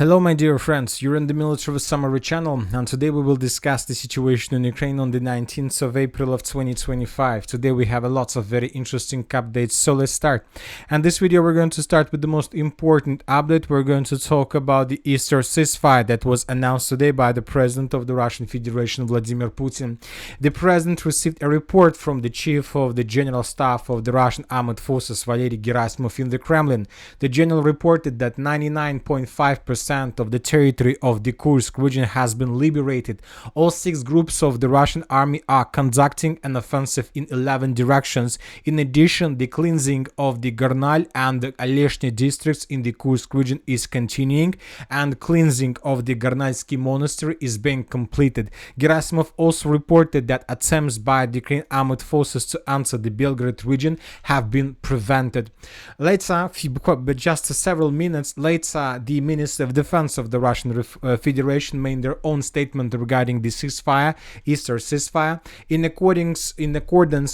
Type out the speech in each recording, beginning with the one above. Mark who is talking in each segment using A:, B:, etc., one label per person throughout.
A: Hello my dear friends, you're in the Military Summary channel, and today we will discuss the situation in Ukraine on the 19th of April of 2025. Today we have lots of very interesting updates, so let's start. And this video we're going to start with the most important update. We're going to talk about the Easter ceasefire that was announced today by the President of the Russian Federation, Vladimir Putin. The President received a report from the Chief of the General Staff of the Russian Armed Forces, Valery Gerasimov, in the Kremlin. The General reported that 99.5% of the territory of the Kursk region has been liberated. All 6 groups of the Russian army are conducting an offensive in 11 directions. In addition, the cleansing of the Gornal and the Aleshny districts in the Kursk region is continuing, and cleansing of the Gornalsky monastery is being completed. Gerasimov also reported that attempts by the Ukrainian armed forces to enter the Belgrade region have been prevented. Later, but just several minutes later, the Minister of Defense of the Russian Federation made their own statement regarding the ceasefire, Easter ceasefire. In accordance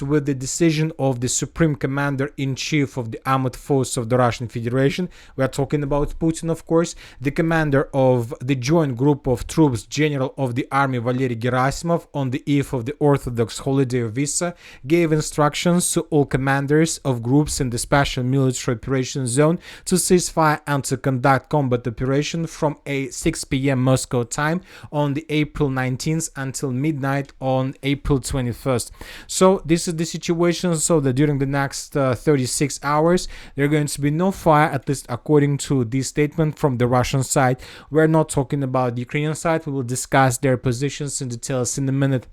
A: with the decision of the Supreme Commander-in-Chief of the Armed Forces of the Russian Federation, we are talking about Putin, of course, the commander of the joint group of troops, General of the Army Valery Gerasimov, on the eve of the Orthodox holiday of Visa, gave instructions to all commanders of groups in the Special Military Operations Zone to cease fire and to conduct combat operations from 6 p.m. Moscow time on the April 19th until midnight on April 21st. So this is the situation, so that during the next 36 hours there are going to be no fire, at least according to this statement from the Russian side. We're not talking about the Ukrainian side. We will discuss their positions in details in a minute.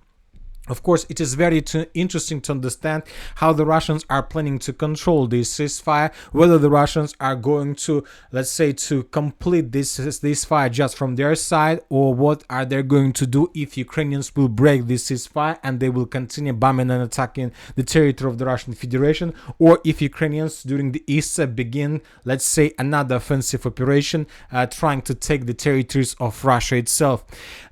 A: Of course, it is very interesting to understand how the Russians are planning to control this ceasefire, whether the Russians are going to, let's say, to complete this fire just from their side, or what are they going to do if Ukrainians will break this ceasefire and they will continue bombing and attacking the territory of the Russian Federation, or if Ukrainians during the Easter begin, let's say, another offensive operation trying to take the territories of Russia itself.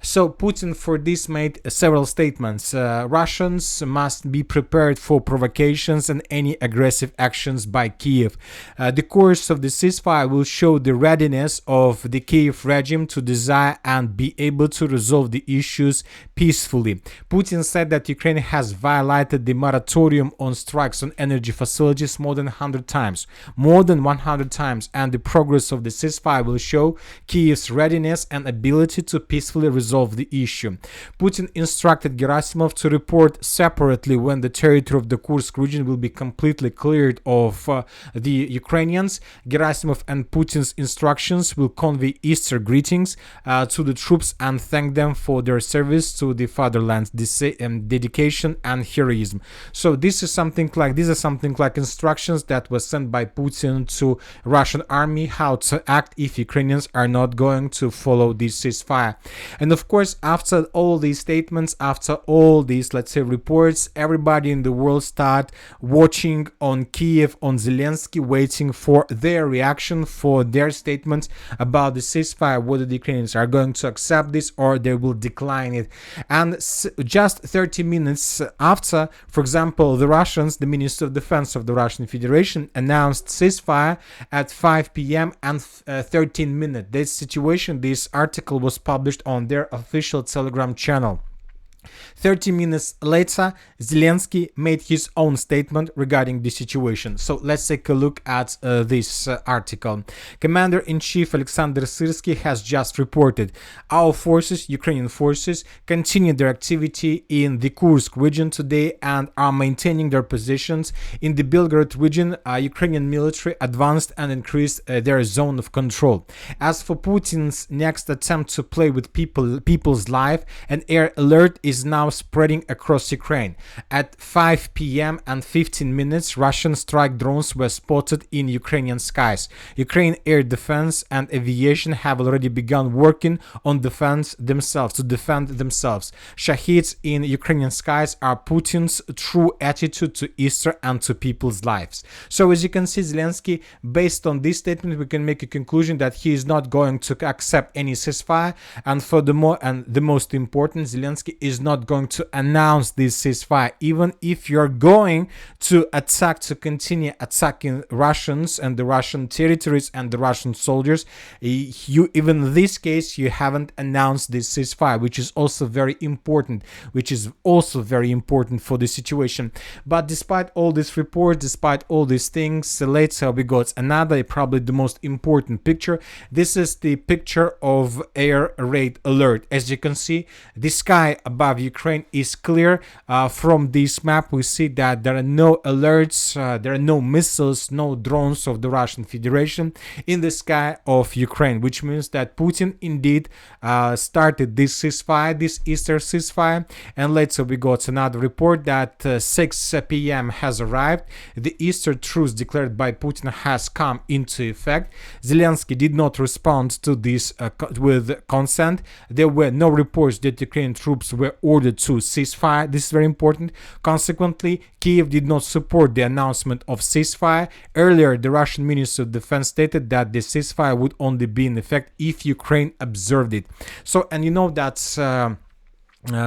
A: So Putin for this made several statements. Russians must be prepared for provocations and any aggressive actions by Kiev. The course of the ceasefire will show the readiness of the Kiev regime to desire and be able to resolve the issues peacefully. Putin said that Ukraine has violated the moratorium on strikes on energy facilities more than 100 times, and the progress of the ceasefire will show Kiev's readiness and ability to peacefully resolve the issue. Putin instructed Gerasimov to report separately when the territory of the Kursk region will be completely cleared of the Ukrainians. Gerasimov and Putin's instructions will convey Easter greetings to the troops and thank them for their service to the fatherland, dedication and heroism. So these are something like instructions that were sent by Putin to Russian army how to act if Ukrainians are not going to follow this ceasefire. And of course, after all these statements, after all these, let's say, reports, everybody in the world start watching on Kiev, on Zelensky, waiting for their reaction, for their statements about the ceasefire, whether the Ukrainians are going to accept this or they will decline it. And just 30 minutes after, for example, the Russians, the Minister of Defense of the Russian Federation, announced ceasefire at 5 p.m. and 13 minutes. This article was published on their official Telegram channel. 30 minutes later, Zelensky made his own statement regarding the situation. So let's take a look at this article. Commander-in-Chief Alexander Sirsky has just reported, our forces, Ukrainian forces, continue their activity in the Kursk region today and are maintaining their positions. In the Belgrade region, Ukrainian military advanced and increased their zone of control. As for Putin's next attempt to play with people's life, an air alert is now spreading across Ukraine. At 5 p.m. and 15 minutes, Russian strike drones were spotted in Ukrainian skies. Ukraine air defense and aviation have already begun working on to defend themselves. Shaheeds in Ukrainian skies are Putin's true attitude to Easter and to people's lives. So as you can see, Zelensky, based on this statement, we can make a conclusion that he is not going to accept any ceasefire, and furthermore, and the most important, Zelensky is is not going to announce this ceasefire. Even if you're going to attack, to continue attacking Russians and the Russian territories and the Russian soldiers, even in this case, you haven't announced this ceasefire, which is also very important, for the situation. But despite all these reports, despite all these things, later we got another, probably the most important picture. This is the picture of air raid alert. As you can see, the sky above Ukraine is clear. From this map, we see that there are no alerts, there are no missiles, no drones of the Russian Federation in the sky of Ukraine, which means that Putin indeed started this ceasefire, this Easter ceasefire. And later we got another report that 6 p.m. has arrived. The Easter truce declared by Putin has come into effect. Zelensky did not respond to this with consent. There were no reports that Ukrainian troops were ordered to ceasefire. This is very important. Consequently, Kiev did not support the announcement of ceasefire. Earlier, the Russian Ministry of Defense stated that the ceasefire would only be in effect if Ukraine observed it. So, and you know that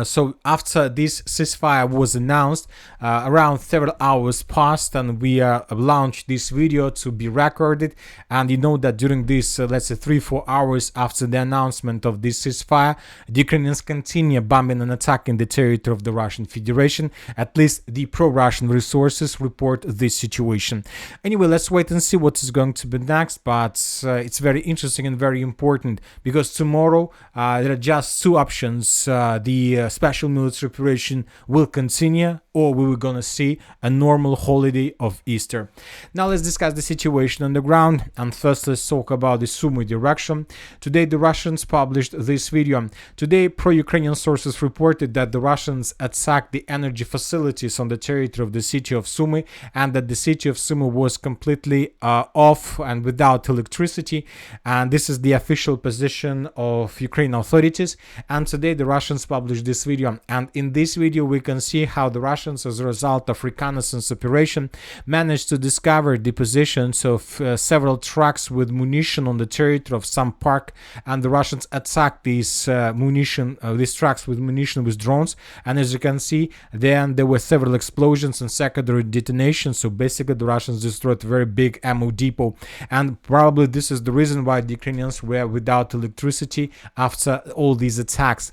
A: so after this ceasefire was announced, around several hours passed, and we launched this video to be recorded. And you know that during this, let's say 3-4 hours after the announcement of this ceasefire, the Ukrainians continue bombing and attacking the territory of the Russian Federation. At least the pro-Russian resources report this situation. Anyway, let's wait and see what is going to be next. But it's very interesting and very important, because tomorrow there are just two options. The special military operation will continue, or we were gonna see a normal holiday of Easter. Now let's discuss the situation on the ground, and first let's talk about the Sumy direction. Today the Russians published this video. Today pro-Ukrainian sources reported that the Russians attacked the energy facilities on the territory of the city of Sumy, and that the city of Sumy was completely off and without electricity. And this is the official position of Ukrainian authorities. And today the Russians published this video, and in this video we can see how the Russians, as a result of reconnaissance operation, managed to discover the positions of several trucks with munition on the territory of some park, and the Russians attacked these trucks with munition with drones. And as you can see, then there were several explosions and secondary detonations. So basically the Russians destroyed a very big ammo depot, and probably this is the reason why the Ukrainians were without electricity after all these attacks.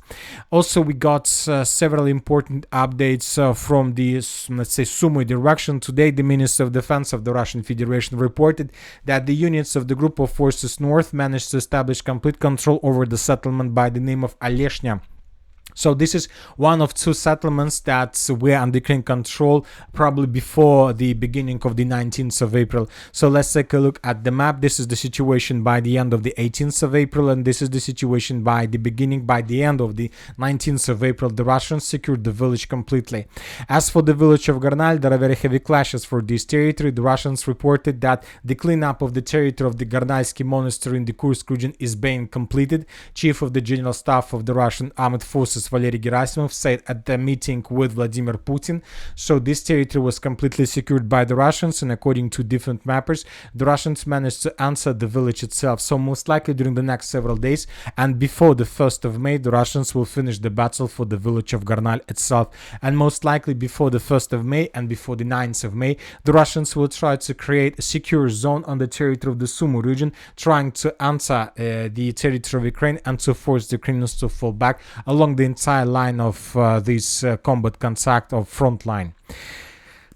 A: Also, we got several important updates from the, let's say, Sumy direction. Today, the Minister of Defense of the Russian Federation reported that the units of the Group of Forces North managed to establish complete control over the settlement by the name of Aleshnya. So this is one of two settlements that were under Ukrainian control probably before the beginning of the 19th of April. So let's take a look at the map. This is the situation by the end of the 18th of April, and this is the situation by the end of the 19th of April. The Russians secured the village completely. As for the village of Garnal, there are very heavy clashes for this territory. The Russians reported that the cleanup of the territory of the Garnalsky monastery in the Kursk region is being completed. Chief of the General Staff of the Russian Armed Forces Valery Gerasimov said at the meeting with Vladimir Putin. So this territory was completely secured by the Russians, and according to different mappers, the Russians managed to answer the village itself. So most likely during the next several days and before the 1st of May, the Russians will finish the battle for the village of Garnal itself. And most likely before the 1st of May and before the 9th of May, the Russians will try to create a secure zone on the territory of the Sumy region, trying to answer the territory of Ukraine and to force the Ukrainians to fall back along the entire line of this combat contact of front line.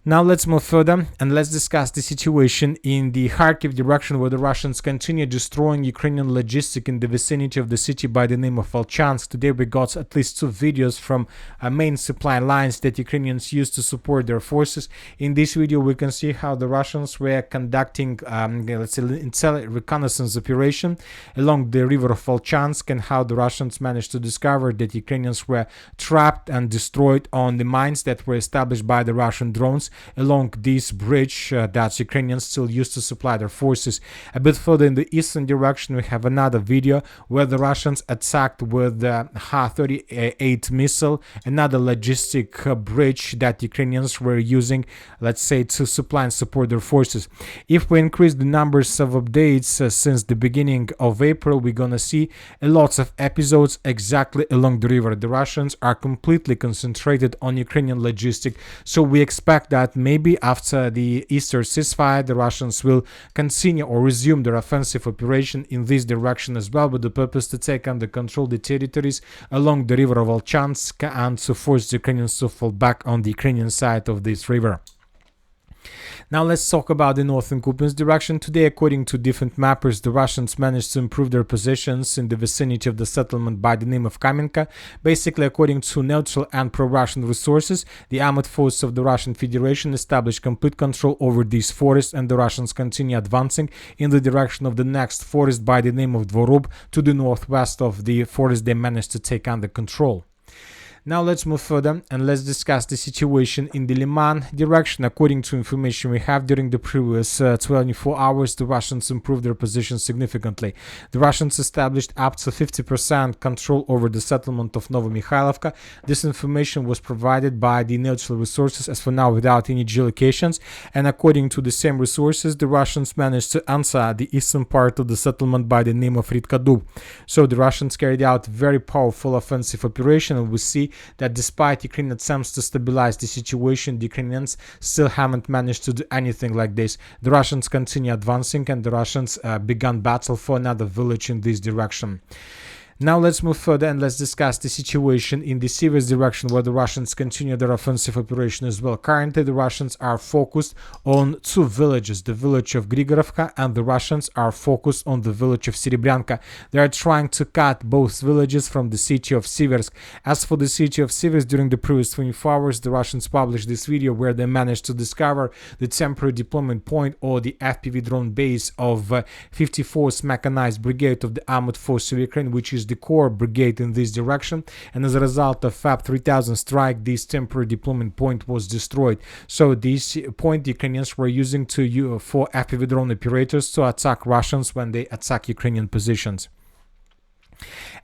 A: Now let's move further and let's discuss the situation in the Kharkiv direction, where the Russians continue destroying Ukrainian logistic in the vicinity of the city by the name of Volchansk. Today we got at least two videos from main supply lines that Ukrainians use to support their forces. In this video we can see how the Russians were conducting let's say reconnaissance operation along the river of Volchansk, and how the Russians managed to discover that Ukrainians were trapped and destroyed on the mines that were established by the Russian drones. along this bridge that Ukrainians still use to supply their forces. A bit further in the eastern direction, we have another video where the Russians attacked with the Ha-38 missile, another logistic bridge that Ukrainians were using, let's say, to supply and support their forces. If we increase the numbers of updates since the beginning of April, we're gonna see a lot of episodes exactly along the river. The Russians are completely concentrated on Ukrainian logistic, so we expect that maybe after the Easter ceasefire, the Russians will continue or resume their offensive operation in this direction as well, with the purpose to take under control the territories along the river of Volchansk and to force the Ukrainians to fall back on the Ukrainian side of this river. Now let's talk about the northern Kupiansk direction. Today, according to different mappers, the Russians managed to improve their positions in the vicinity of the settlement by the name of Kamenka. Basically, according to neutral and pro-Russian resources, the armed forces of the Russian Federation established complete control over these forests, and the Russians continue advancing in the direction of the next forest by the name of Dvorub to the northwest of the forest they managed to take under control. Now let's move further and let's discuss the situation in the Leman direction. According to information we have, during the previous 24 hours, the Russians improved their position significantly. The Russians established up to 50% control over the settlement of Novomikhailivka. This information was provided by the neutral resources, as for now without any geolocations, and according to the same resources, the Russians managed to answer the eastern part of the settlement by the name of Ritkadub. So the Russians carried out very powerful offensive operation, and we see that despite Ukrainian attempts to stabilize the situation, the Ukrainians still haven't managed to do anything like this. The Russians continue advancing, and the Russians began battle for another village in this direction. Now let's move further and let's discuss the situation in the Siversk direction, where the Russians continue their offensive operation as well. Currently, the Russians are focused on two villages, the village of Grigorovka, and the Russians are focused on the village of Serebryanka. They are trying to cut both villages from the city of Siversk. As for the city of Siversk, during the previous 24 hours, the Russians published this video where they managed to discover the temporary deployment point, or the FPV drone base of 54th Mechanized Brigade of the Armored Forces of Ukraine, which is the core brigade in this direction, and as a result of FAB 3000 strike, this temporary deployment point was destroyed. So this point the Ukrainians were using for FPV drone operators to attack Russians when they attack Ukrainian positions.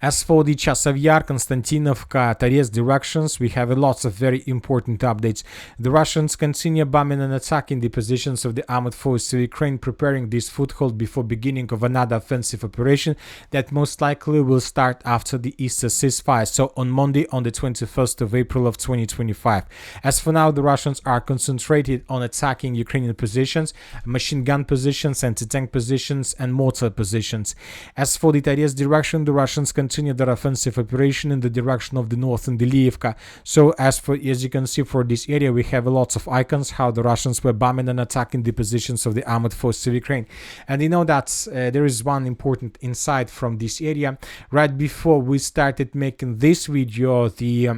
A: As for the Chasiv Yar, Konstantinovka, Torez directions, we have lots of very important updates. The Russians continue bombing and attacking the positions of the armed forces of Ukraine, preparing this foothold before beginning of another offensive operation that most likely will start after the Easter ceasefire, so on Monday, on the 21st of April of 2025. As for now, the Russians are concentrated on attacking Ukrainian positions, machine gun positions, anti-tank positions, and mortar positions. As for the Torez direction, the Russians continue their offensive operation in the direction of the northern Deliivka. So as you can see, for this area, we have lots of icons how the Russians were bombing and attacking the positions of the armed forces of Ukraine. And you know that there is one important insight from this area. Right before we started making this video, the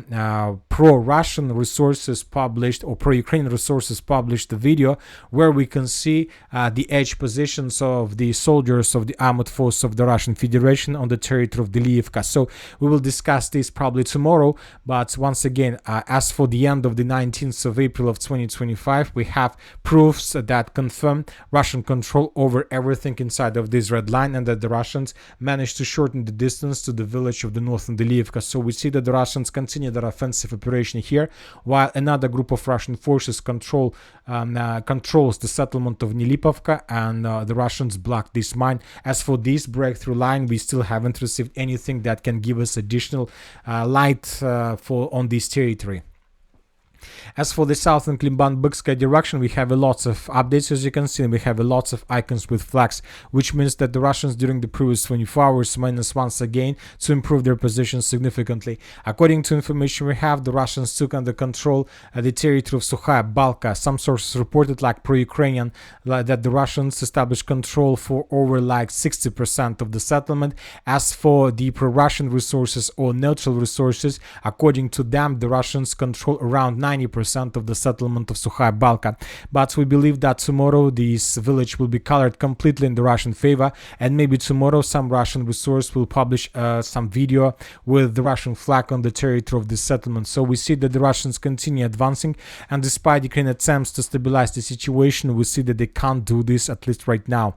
A: pro-Russian resources published, or pro-Ukrainian resources published the video where we can see the edge positions of the soldiers of the armed forces of the Russian Federation on the territory of Deliivka. So we will discuss this probably tomorrow, but once again, as for the end of the 19th of April of 2025, we have proofs that confirm Russian control over everything inside of this red line, and that the Russians managed to shorten the distance to the village of the northern Deliivka. So we see that the Russians continue their offensive operation here, while another group of Russian forces controls the settlement of Nilipovka, and the Russians blocked this mine. As for this breakthrough line, we still haven't received anything that can give us additional light on this territory. As for the southern Klimban-Bykska direction, we have lots of updates. As you can see, we have lots of icons with flags, which means that the Russians during the previous 24 hours managed once again to improve their position significantly. According to information we have, the Russians took under control the territory of Sukhaya Balka. Some sources reported, like pro-Ukrainian, that the Russians established control for over like 60% of the settlement. As for the pro-Russian resources or neutral resources, according to them, the Russians control around 90% of the settlement of Sukhaya Balka. But we believe that tomorrow this village will be colored completely in the Russian favor, and maybe tomorrow some Russian resource will publish some video with the Russian flag on the territory of this settlement. So we see that the Russians continue advancing, and despite Ukraine's attempts to stabilize the situation, we see that they can't do this, at least right now.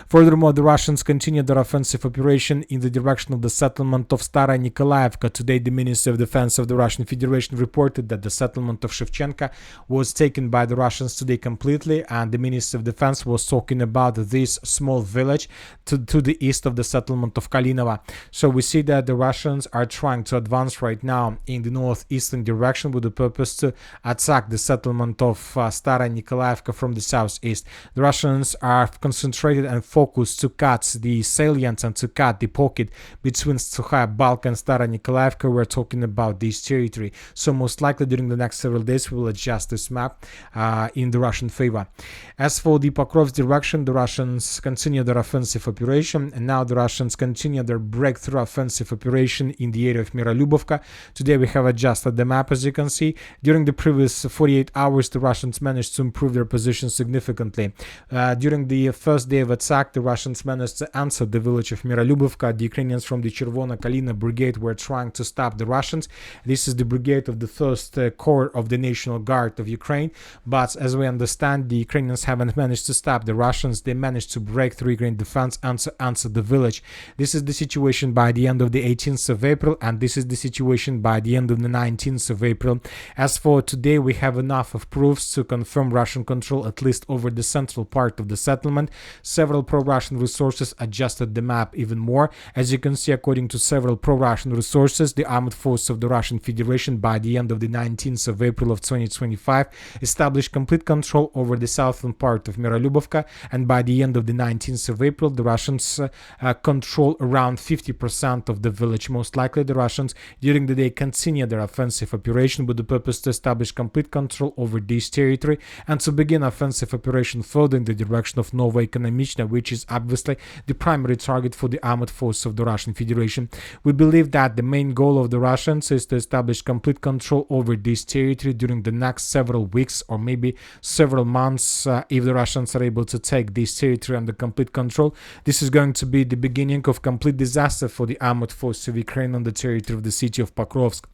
A: Furthermore, the Russians continue their offensive operation in the direction of the settlement of Staraya Nikolaevka. Today, the Ministry of Defense of the Russian Federation reported that the settlement of Shevchenka was taken by the Russians today completely, and the Ministry of Defense was talking about this small village to the east of the settlement of Kalinova. So we see that the Russians are trying to advance right now in the northeastern direction with the purpose to attack the settlement of Staraya Nikolaevka from the southeast. The Russians are concentrated and focused to cut the salients and to cut the pocket between Sukhaya Balka and Staraya Nikolaevka. We're talking about this territory. So most likely during the next several days we will adjust this map in the Russian favor. As for the Pokrovsk direction, the Russians continue their offensive operation, and now the Russians continue their breakthrough offensive operation in the area of Mirolubovka. Today we have adjusted the map, as you can see. During the previous 48 hours, the Russians managed to improve their position significantly. During the first day of attack, the Russians managed to answer the village of Mirolubovka. The Ukrainians from the Chervona Kalina brigade were trying to stop the Russians. This is the brigade of the 1st Corps of the National Guard of Ukraine. But as we understand, the Ukrainians haven't managed to stop the Russians. They managed to break through Ukraine defense and to answer the village. This is the situation by the end of the 18th of April, and this is the situation by the end of the 19th of April. As for today, we have enough of proofs to confirm Russian control at least over the central part of the settlement. Several pro-Russian resources adjusted the map even more. As you can see, according to several pro-Russian resources, the armed force of the Russian Federation by the end of the 19th of April of 2025 established complete control over the southern part of Mirolubovka, and by the end of the 19th of April, the Russians control around 50% of the village. Most likely the Russians during the day continue their offensive operation with the purpose to establish complete control over this territory and to begin offensive operation further in the direction of Novoekonomichna, which is obviously the primary target for the armed force of the Russian Federation. We believe that the main goal of the Russians is to establish complete control over this territory during the next several weeks or maybe several months. If the Russians are able to take this territory under complete control, this is going to be the beginning of complete disaster for the armed force of Ukraine on the territory of the city of Pokrovsk.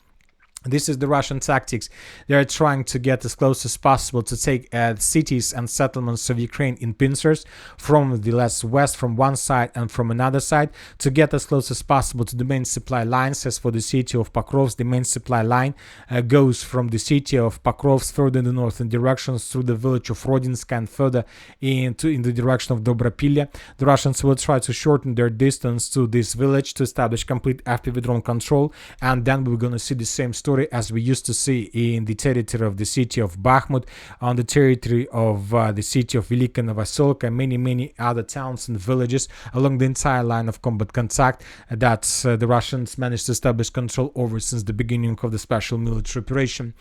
A: This is the Russian tactics. They are trying to get as close as possible to take cities and settlements of Ukraine in pincers from the west from one side and from another side to get as close as possible to the main supply lines. As for the city of Pokrovsk, the main supply line goes from the city of Pokrovsk further in the northern directions through the village of Rodinsk and further in the direction of Dobropilya. The Russians will try to shorten their distance to this village to establish complete FPV drone control, and then we're going to see the same story as we used to see in the territory of the city of Bakhmut, on the territory of the city of Velika Novoselka, and many other towns and villages along the entire line of combat contact that the Russians managed to establish control over since the beginning of the special military operation.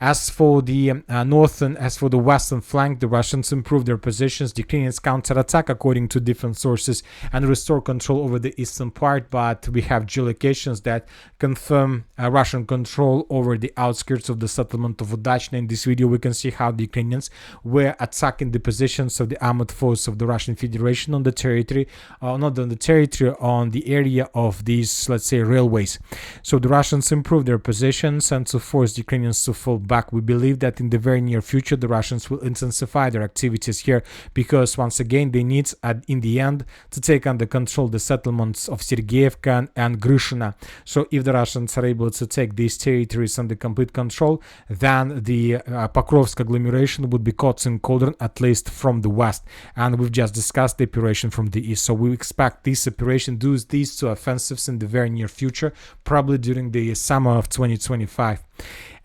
A: As for the western flank, the Russians improved their positions. The Ukrainians counterattack according to different sources and restore control over the eastern part, but we have geolocations that confirm Russian control over the outskirts of the settlement of Udachna. In this video we can see how the Ukrainians were attacking the positions of the armed force of the Russian Federation on the territory, not on the territory, on the area of these, let's say, railways. So the Russians improved their positions and to force the Ukrainians to fall back. We believe that in the very near future the Russians will intensify their activities here, because once again they need in the end to take under control the settlements of Sergeyevka and Grishina. So if the Russians are able to take these territories under complete control, then the Pokrovsk agglomeration would be caught in cauldron, at least from the west, and we've just discussed the operation from the east. So we expect this operation, these two offensives in the very near future, probably during the summer of 2025.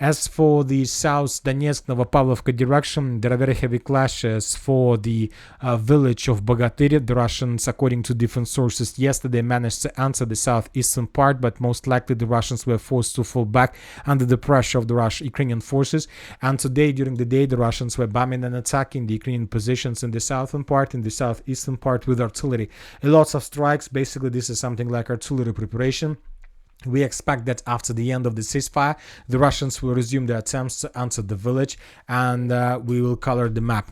A: As for the South Donetsk Novopavlovka direction, there are very heavy clashes for the village of Bogatyr. The Russians, according to different sources, yesterday managed to enter the southeastern part, but most likely the Russians were forced to fall back under the pressure of the Ukrainian forces. And today, during the day, the Russians were bombing and attacking the Ukrainian positions in the southern part, in the southeastern part with artillery. Lots of strikes. Basically, this is something like artillery preparation. We expect that after the end of the ceasefire, the Russians will resume their attempts to enter the village, and we will color the map.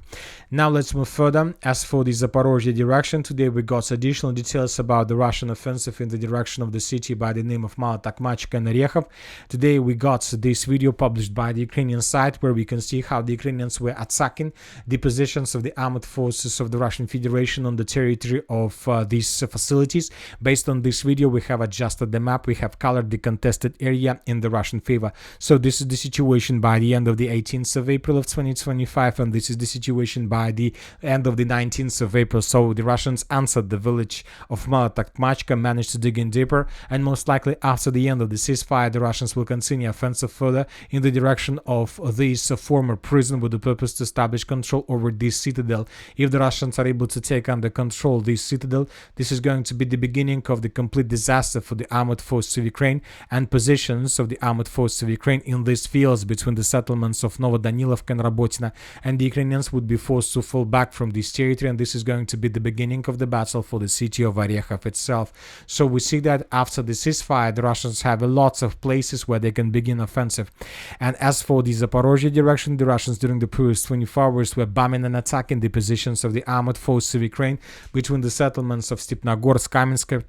A: Now let's move further. As for the Zaporizhzhia direction, today we got additional details about the Russian offensive in the direction of the city by the name of Malotakmachka and Orekhov. Today we got this video published by the Ukrainian side, where we can see how the Ukrainians were attacking the positions of the armed forces of the Russian Federation on the territory of these facilities. Based on this video, we have adjusted the map. We have colored the contested area in the Russian favor. So this is the situation by the end of the 18th of April of 2025, and this is the situation by the end of the 19th of April. So the Russians answered the village of Malotakmachka, managed to dig in deeper, and most likely after the end of the ceasefire, the Russians will continue offensive further in the direction of this former prison with the purpose to establish control over this citadel. If the Russians are able to take under control this citadel, this is going to be the beginning of the complete disaster for the armed forces of Ukraine and positions of the armed forces of Ukraine in these fields between the settlements of Novodanilovka and Robotina, and the Ukrainians would be forced to fall back from this territory, and this is going to be the beginning of the battle for the city of Orekhov itself. So we see that after the ceasefire, the Russians have lots of places where they can begin offensive. And as for the Zaporizhzhia direction, the Russians during the previous 24 hours were bombing and attacking the positions of the armed forces of Ukraine between the settlements of Stepnogorsk, Kamensk,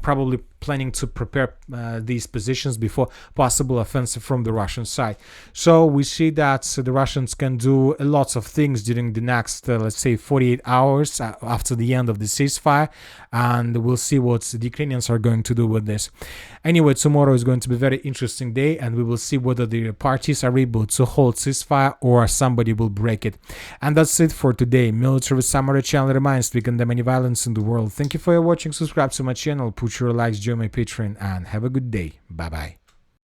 A: probably planning to prepare these positions before possible offensive from the Russian side. So we see that the Russians can do lots of things during the next, let's say, 48 hours after the end of the ceasefire, and we'll see what the Ukrainians are going to do with this. Anyway, tomorrow is going to be a very interesting day, and we will see whether the parties are able to hold ceasefire or somebody will break it. And that's it for today. Military Summary channel reminds we condemn any violence in the world. Thank you for your watching. Subscribe to my channel, put your likes, join my Patreon, and have a good day. Bye bye.